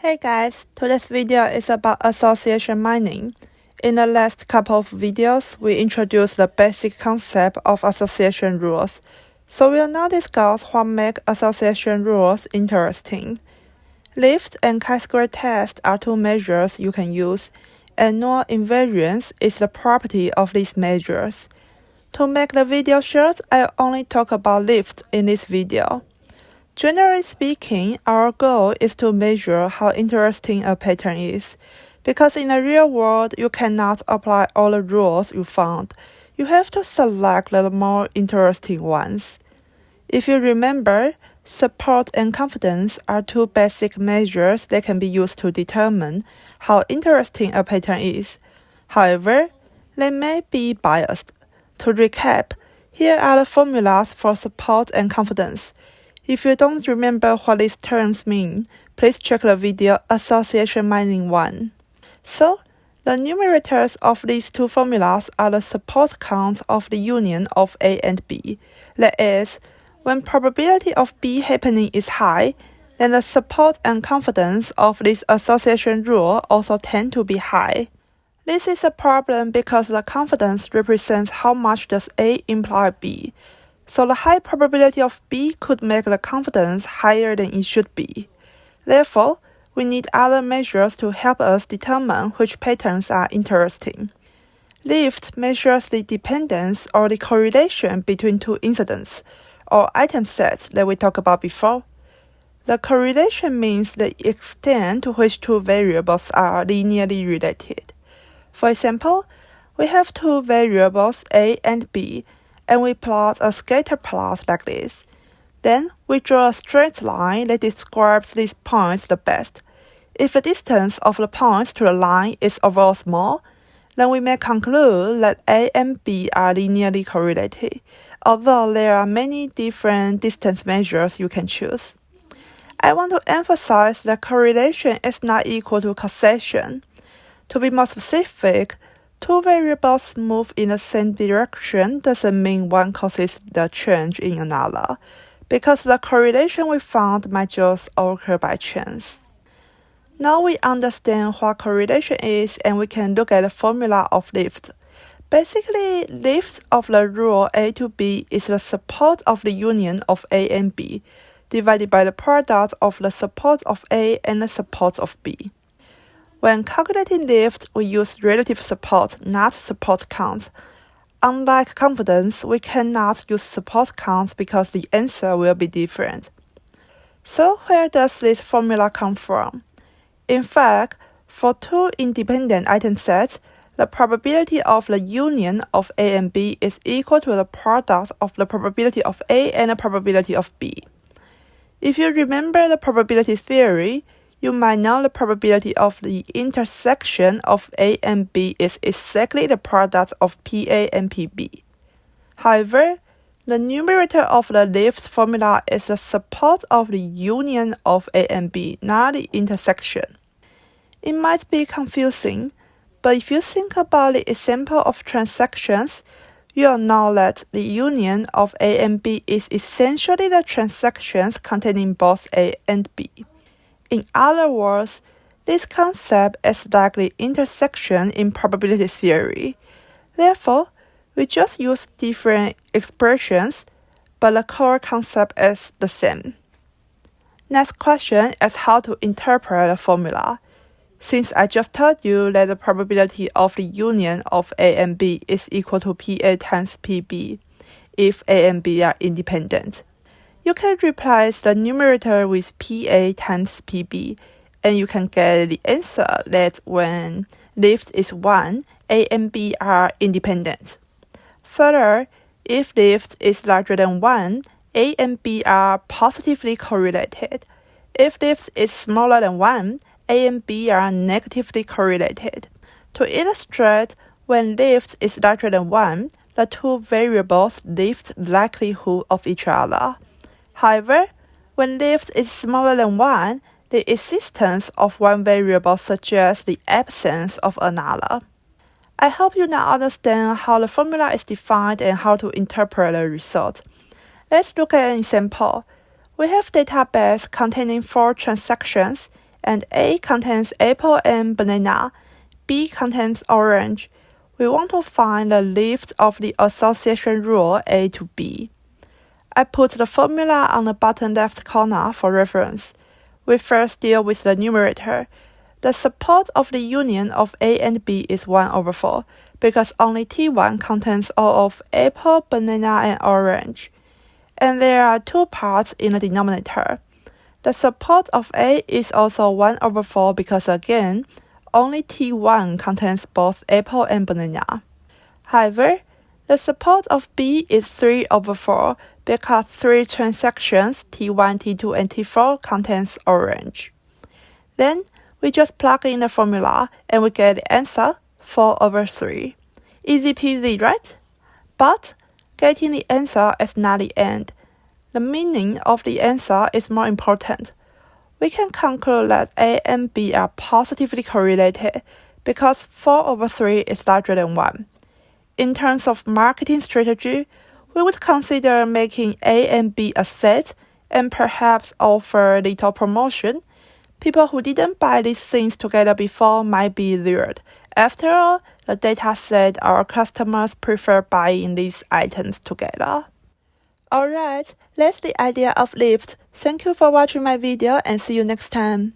Hey guys, today's video is about association mining. In the last couple of videos, we introduced the basic concept of association rules, so we'll now discuss what makes association rules interesting. Lift and chi-square test are two measures you can use, and null invariance is the property of these measures. To make the video short, I'll only talk about lift in this video. Generally speaking, our goal is to measure how interesting a pattern is, because in the real world, you cannot apply all the rules you found. You have to select the more interesting ones. If you remember, support and confidence are two basic measures that can be used to determine how interesting a pattern is. However, they may be biased. To recap, here are the formulas for support and confidence. If you don't remember what these terms mean, please check the video Association Mining 1. So, the numerators of these two formulas are the support counts of the union of A and B. That is, when probability of B happening is high, then the support and confidence of this association rule also tend to be high. This is a problem because the confidence represents how much does A imply B. So the high probability of B could make the confidence higher than it should be. Therefore, we need other measures to help us determine which patterns are interesting. Lift measures the dependence or the correlation between two incidents, or item sets that we talked about before. The correlation means the extent to which two variables are linearly related. For example, we have two variables A and B, and we plot a scatter plot like this. Then we draw a straight line that describes these points the best. If the distance of the points to the line is overall small, then we may conclude that A and B are linearly correlated, although there are many different distance measures you can choose. I want to emphasize that correlation is not equal to causation. To be more specific, two variables move in the same direction doesn't mean one causes the change in another, because the correlation we found might just occur by chance. Now we understand what correlation is, and we can look at the formula of lift. Basically, lift of the rule A to B is the support of the union of A and B, divided by the product of the support of A and the support of B. When calculating lift, we use relative support, not support count. Unlike confidence, we cannot use support count because the answer will be different. So where does this formula come from? In fact, for two independent item sets, the probability of the union of A and B is equal to the product of the probability of A and the probability of B. If you remember the probability theory, you might know the probability of the intersection of A and B is exactly the product of PA and PB. However, the numerator of the lift formula is the support of the union of A and B, not the intersection. It might be confusing, but if you think about the example of transactions, you'll know that the union of A and B is essentially the transactions containing both A and B. In other words, this concept is like the intersection in probability theory. Therefore, we just use different expressions, but the core concept is the same. Next question is how to interpret the formula. Since I just told you that the probability of the union of A and B is equal to PA times PB if A and B are independent, you can replace the numerator with PA times PB, and you can get the answer that when lift is 1, A and B are independent. Further, if lift is larger than 1, A and B are positively correlated. If lift is smaller than 1, A and B are negatively correlated. To illustrate, when lift is larger than 1, the two variables lift likelihood of each other. However, when lift is smaller than 1, the existence of one variable suggests the absence of another. I hope you now understand how the formula is defined and how to interpret the result. Let's look at an example. We have a database containing 4 transactions, and A contains apple and banana, B contains orange, we want to find the lift of the association rule A to B. I put the formula on the bottom left corner for reference. We first deal with the numerator. The support of the union of A and B is 1/4, because only T1 contains all of apple, banana, and orange. And there are two parts in the denominator. The support of A is also 1/4 because again, only T1 contains both apple and banana. However, the support of B is 3/4 because 3 transactions T1, T2, and T4 contains orange. Then, we just plug in the formula and we get the answer 4/3. Easy peasy, right? But getting the answer is not the end. The meaning of the answer is more important. We can conclude that A and B are positively correlated because 4/3 is larger than 1. In terms of marketing strategy, we would consider making A and B a set and perhaps offer little promotion. People who didn't buy these things together before might be lured. After all, the data said our customers prefer buying these items together. Alright, that's the idea of lift. Thank you for watching my video and see you next time.